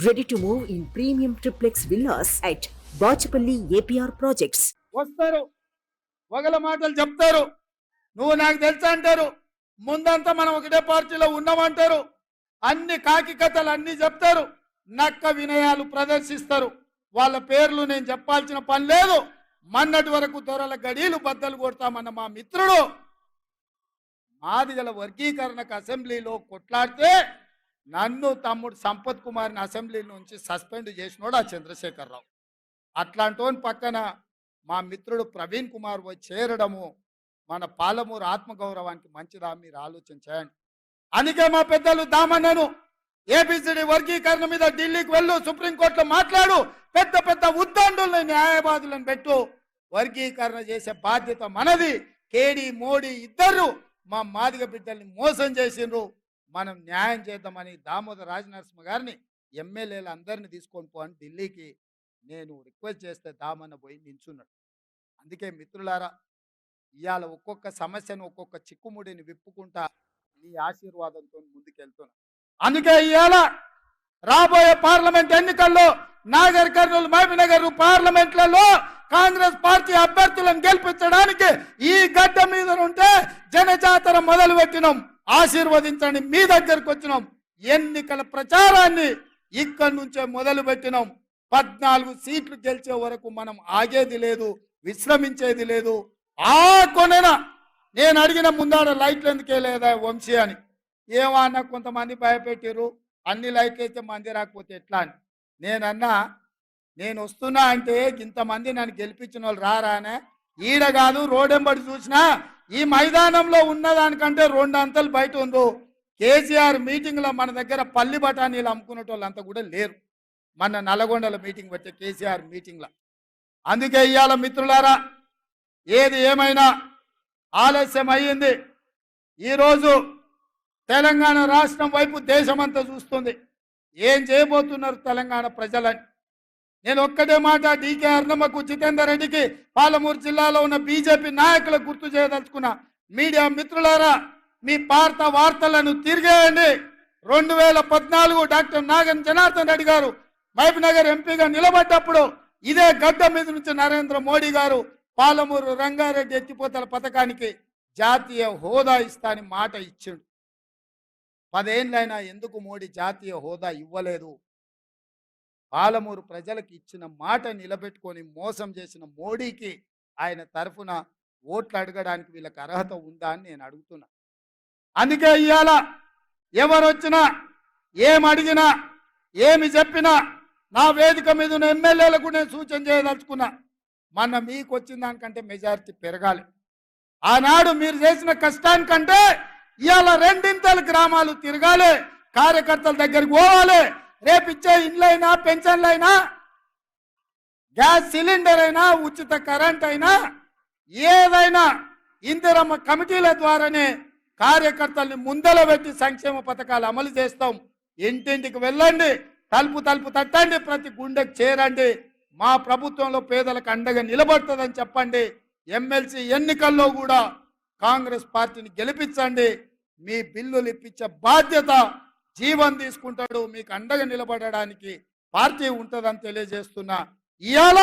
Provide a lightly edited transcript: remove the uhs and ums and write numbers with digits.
Ready to move in premium triplex villas at Bachapalli APR Projects. వస్తారు వగల మాటలు చెప్తారు. నువ్వు నాకు తెలుసా అంటారు. ముందంతా మనం ఒకటే పార్టీలో ఉన్నామంటారు. అన్ని కాకి కథలు అన్ని చెప్తారు. నక్క వినయాలు ప్రదర్శిస్తారు. వాళ్ళ పేర్లు నేను చెప్పాల్సిన పని లేదు. మన్నటి వరకు దొరల గడీలు బద్దలు కొడతామన్న మా మిత్రుడు మాదిగల వర్గీకరణకు అసెంబ్లీలో కొట్లాడితే నన్ను తమ్ముడు సంపత్ కుమార్ని అసెంబ్లీ నుంచి సస్పెండ్ చేసినోడు ఆ చంద్రశేఖరరావు. అట్లాంటోని పక్కన మా మిత్రుడు ప్రవీణ్ కుమార్ పోయి చేరడము మన పాలమూరు ఆత్మగౌరవానికి మంచిదా? మీరు ఆలోచన చేయండి. అందుకే మా పెద్దలు దామన్నను ఏబిసిడి వర్గీకరణ మీద ఢిల్లీకి వెళ్ళు, సుప్రీంకోర్టులో మాట్లాడు, పెద్ద పెద్ద ఉద్దండుల్ని న్యాయవాదులను పెట్టు, వర్గీకరణ చేసే బాధ్యత మనది. కేడి మోడీ ఇద్దరు మా మాదిగ బిడ్డల్ని మోసం చేసిండ్రు, మనం న్యాయం చేద్దామని దామోదర రాజనరసింహ గారిని ఎమ్మెల్యేలు అందరిని తీసుకొని పోని ఢిల్లీకి నేను రిక్వెస్ట్ చేస్తే దామన్న పోయి నించున్నాడు. అందుకే మిత్రులారా, ఇవాళ ఒక్కొక్క సమస్యను ఒక్కొక్క చిక్కుముడిని విప్పుకుంటా మీ ఆశీర్వాదంతో ముందుకెళ్తున్నా. అందుకే ఇవాళ రాబోయే పార్లమెంట్ ఎన్నికల్లో నాగర్ కర్నూలు మహబూబ్నగర్ పార్లమెంట్లలో కాంగ్రెస్ పార్టీ అభ్యర్థులను గెలిపించడానికి ఈ గడ్డ మీద ఉంటే జనజాతర మొదలు పెట్టినాం. ఆశీర్వదించండి, మీ దగ్గరకు వచ్చినాం. ఎన్నికల ప్రచారాన్ని ఇక్కడి నుంచే మొదలు పెట్టినాం. 14 సీట్లు గెలిచే వరకు మనం ఆగేది లేదు, విశ్రమించేది లేదు. ఆ కొనన నేను అడిగిన ముందాడ లైట్లు ఎందుకే లేదా వంశీ అని, ఏమన్నా కొంతమంది భయపెట్టారు, అన్ని లైట్లు అయితే మంది రాకపోతే ఎట్లా అని. నేనన్నా నేను వస్తున్నా అంటే ఇంతమంది నన్ను గెలిపించిన వాళ్ళు రారానే, ఈడ కాదు రోడెంబడి చూసినా ఈ మైదానంలో ఉన్నదానికంటే 2 అంతలు బయట ఉందో. కేసీఆర్ మీటింగ్లో మన దగ్గర పల్లి బఠానీలు అమ్ముకునే వాళ్ళు అంతా కూడా లేరు. మన నల్లగొండల మీటింగ్ పెట్టే కేసీఆర్ మీటింగ్లో. అందుకే ఇవాళ మిత్రులారా, ఏది ఏమైనా ఆలస్యం అయ్యింది. ఈరోజు తెలంగాణ రాష్ట్రం వైపు దేశమంతా చూస్తుంది. ఏం చేయబోతున్నారు తెలంగాణ ప్రజలని. నేను ఒక్కటే మాట డీకే అర్ణమ్మకు, జితేందర్ రెడ్డికి, పాలమూరు జిల్లాలో ఉన్న బీజేపీ నాయకులకు గుర్తు చేయదలుచుకున్నా. మీడియా మిత్రులారా, మీ పార్త వార్తలను తిరిగేయండి. 2014 డాక్టర్ నాగన్ జనార్దన్ రెడ్డి గారు మహబూబ్నగర్ ఎంపీగా నిలబడ్డప్పుడు ఇదే గడ్డ మీద నుంచి నరేంద్ర మోడీ గారు పాలమూరు రంగారెడ్డి ఎత్తిపోతల పథకానికి జాతీయ హోదా ఇస్తా అని మాట ఇచ్చిండు. 10 ఏళ్ళైనా ఎందుకు మోడీ జాతీయ హోదా ఇవ్వలేదు? పాలమూరు ప్రజలకు ఇచ్చిన మాట నిలబెట్టుకొని మోసం చేసిన మోడీకి ఆయన తరఫున ఓట్లు అడగడానికి వీళ్ళకి అర్హత ఉందా అని నేను అడుగుతున్నా. అందుకే ఇవాళ ఎవరు వచ్చినా, ఏం అడిగినా, ఏమి చెప్పినా నా వేదిక మీద ఉన్న ఎమ్మెల్యేలకు నేను సూచన చేయదలుచుకున్నా. మన మీకు వచ్చిన దానికంటే మెజారిటీ పెరగాలి. ఆనాడు మీరు చేసిన కష్టానికంటే ఇవాళ 2 గ్రామాలు తిరగాలి, కార్యకర్తల దగ్గరికి పోవాలి. రేపిచ్చే ఇండ్లైనా, పెన్షన్లైనా, గ్యాస్ సిలిండర్ అయినా, ఉచిత కరెంట్ అయినా, ఏదైనా ఇందిరమ్మ కమిటీల ద్వారానే కార్యకర్తల్ని ముందల పెట్టి సంక్షేమ పథకాలు అమలు చేస్తాం. ఇంటింటికి వెళ్ళండి, తలుపు తలుపు తట్టండి, ప్రతి గుండెకు చేరండి. మా ప్రభుత్వంలో పేదలకు అండగా నిలబడుతుందని చెప్పండి. ఎమ్మెల్సీ ఎన్నికల్లో కూడా కాంగ్రెస్ పార్టీని గెలిపించండి. మీ బిల్లులు ఇప్పించే బాధ్యత జీవన్ తీసుకుంటాడు. మీకు అండగా నిలబడడానికి పార్టీ ఉంటుందని తెలియజేస్తున్నా. ఇవాళ